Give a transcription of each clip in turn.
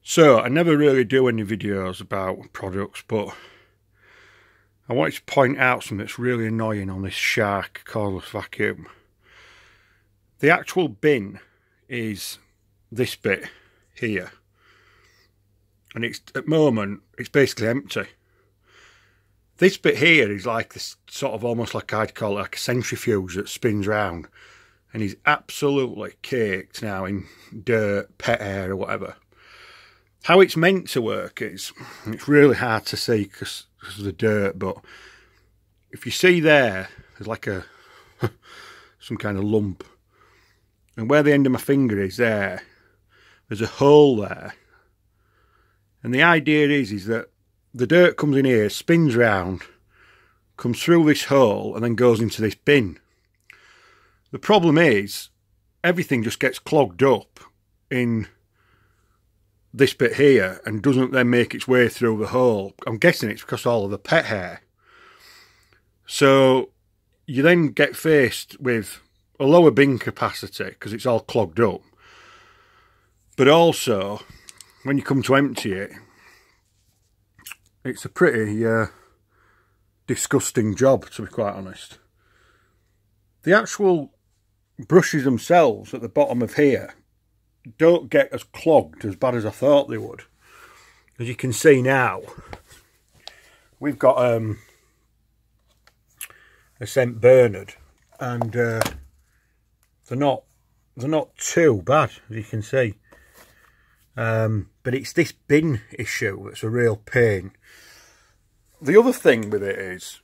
So, I never really do any videos about products, but I wanted to point out something that's really annoying on this Shark cordless vacuum. The actual bin is this bit here, and it's at the moment it's basically empty. This bit here is like this sort of almost like I'd call it like a centrifuge that spins round, and is absolutely caked now in dirt, pet hair or whatever. How it's meant to work is, it's really hard to see because of the dirt, but if you see there's like a some kind of lump, and where the end of my finger is there's a hole there, and the idea is that the dirt comes in here, spins round, comes through this hole and then goes into this bin. The problem is everything just gets clogged up in this bit here and doesn't then make its way through the hole. I'm guessing it's because of all of the pet hair. So you then get faced with a lower bin capacity because it's all clogged up. But also, when you come to empty it, it's a pretty disgusting job, to be quite honest. The actual brushes themselves at the bottom of here don't get as clogged as bad as I thought they would. As you can see now, we've got a St. Bernard, and they're not too bad, as you can see. But it's this bin issue that's a real pain. The other thing with it is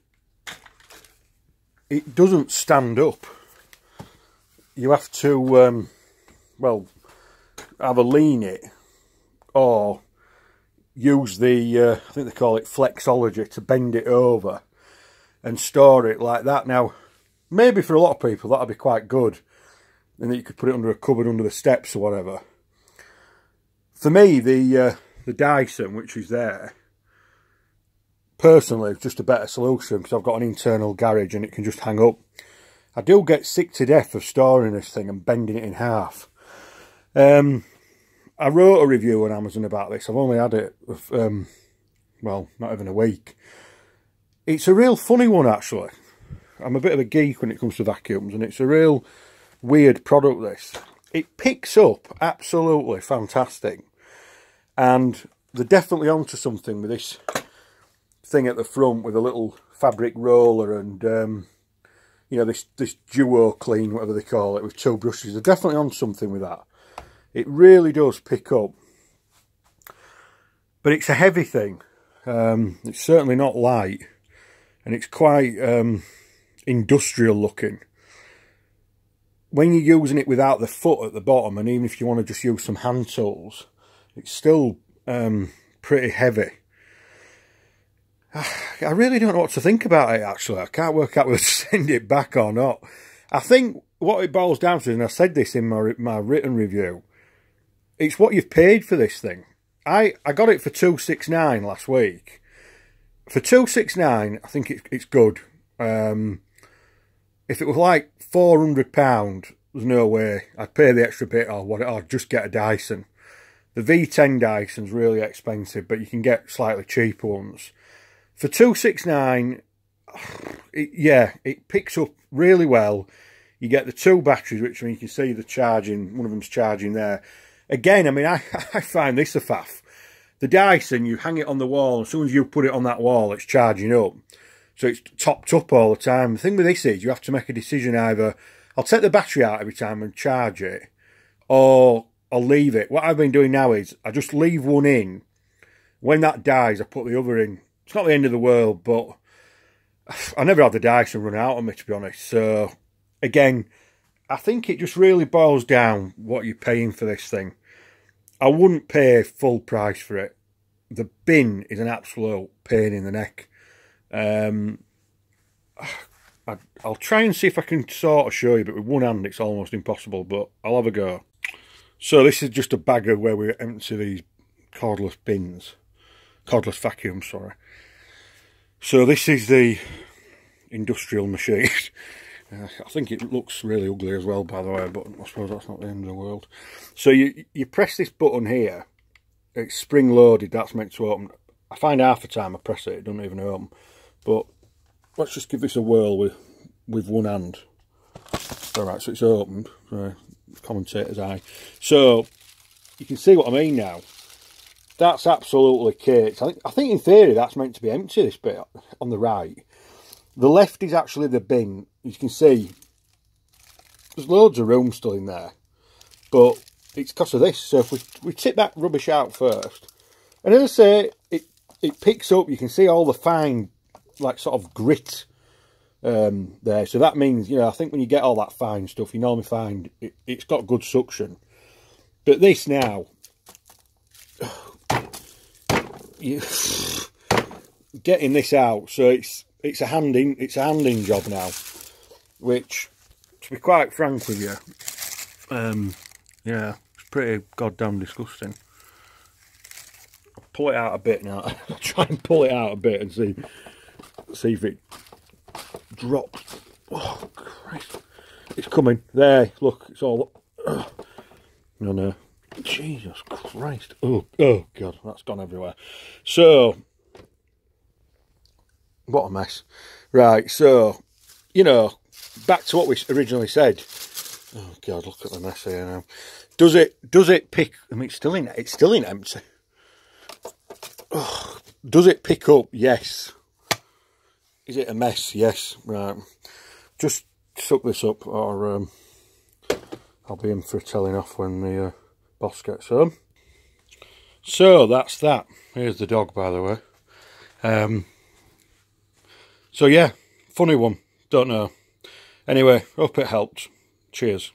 it doesn't stand up. You have to well, either lean it or use the I think they call it flexology to bend it over and store it like that. Now, maybe for a lot of people that'd be quite good, and that you could put it under a cupboard under the steps or whatever. For me, the Dyson, which is there, personally, it's just a better solution because I've got an internal garage and it can just hang up. I do get sick to death of storing this thing and bending it in half. I wrote a review on Amazon about this. I've only had it, well, not even a week. It's a real funny one, actually. I'm a bit of a geek when it comes to vacuums, and it's a real weird product, this. It picks up absolutely fantastic. And they're definitely onto something with this thing at the front with a little fabric roller and, you know, this duo clean, whatever they call it, with two brushes. They're definitely on something with that. It really does pick up. But it's a heavy thing. It's certainly not light. And it's quite industrial looking. When you're using it without the foot at the bottom, and even if you want to just use some hand tools, it's still pretty heavy. I really don't know what to think about it, actually. I can't work out whether to send it back or not. I think what it boils down to, and I said this in my written review, it's what you've paid for this thing. I got it for $269 last week. For $269, I think it's good. If it was like £400, there's no way I'd pay the extra bit or just get a Dyson. The V10 Dyson's really expensive, but you can get slightly cheaper ones. For $269, yeah, it picks up really well. You get the two batteries, which, I mean, you can see the charging, one of them's charging there. Again, I mean, I find this a faff. The Dyson, you hang it on the wall, as soon as you put it on that wall, it's charging up. So it's topped up all the time. The thing with this is you have to make a decision either, I'll take the battery out every time and charge it, or I'll leave it. What I've been doing now is I just leave one in. When that dies, I put the other in. It's not the end of the world, but I never had the Dyson run out on me, to be honest. So, again, I think it just really boils down what you're paying for this thing. I wouldn't pay full price for it. The bin is an absolute pain in the neck. I'll try and see if I can sort of show you, but with one hand it's almost impossible, but I'll have a go. So this is just a bagger where we empty these cordless bins. Cordless vacuums, sorry. So this is the industrial machine. I think it looks really ugly as well, by the way, but I suppose that's not the end of the world. So you press this button here, it's spring loaded, that's meant to open. I find half the time I press it, it doesn't even open. But let's just give this a whirl with one hand. Alright, so it's opened. Commentator's eye. So you can see what I mean now. That's absolutely caked. I think in theory that's meant to be empty, this bit on the right. The left is actually the bin. You can see there's loads of room still in there. But it's because of this. So if we tip that rubbish out first. And as I say, it picks up, you can see all the fine, like sort of grit there. So that means, you know, I think when you get all that fine stuff, you normally find it's got good suction. But this now, getting this out, so it's a handing job now, which, to be quite frank with you, yeah, it's pretty goddamn disgusting. I'll pull it out a bit now. I'll try and pull it out a bit and see if it drops. Oh Christ, it's coming there. Look, it's all. No. Jesus Christ. Oh God, that's gone everywhere. So, what a mess. Right, so, you know, back to what we originally said. Oh God, look at the mess here now. Does it pick, I mean, it's still in empty. Oh, does it pick up? Yes. Is it a mess? Yes. Right. Just suck this up, or I'll be in for a telling off when the boss gets home. So that's that. Here's the dog, by the way. So yeah, funny one. Don't know. Anyway, hope it helped. Cheers.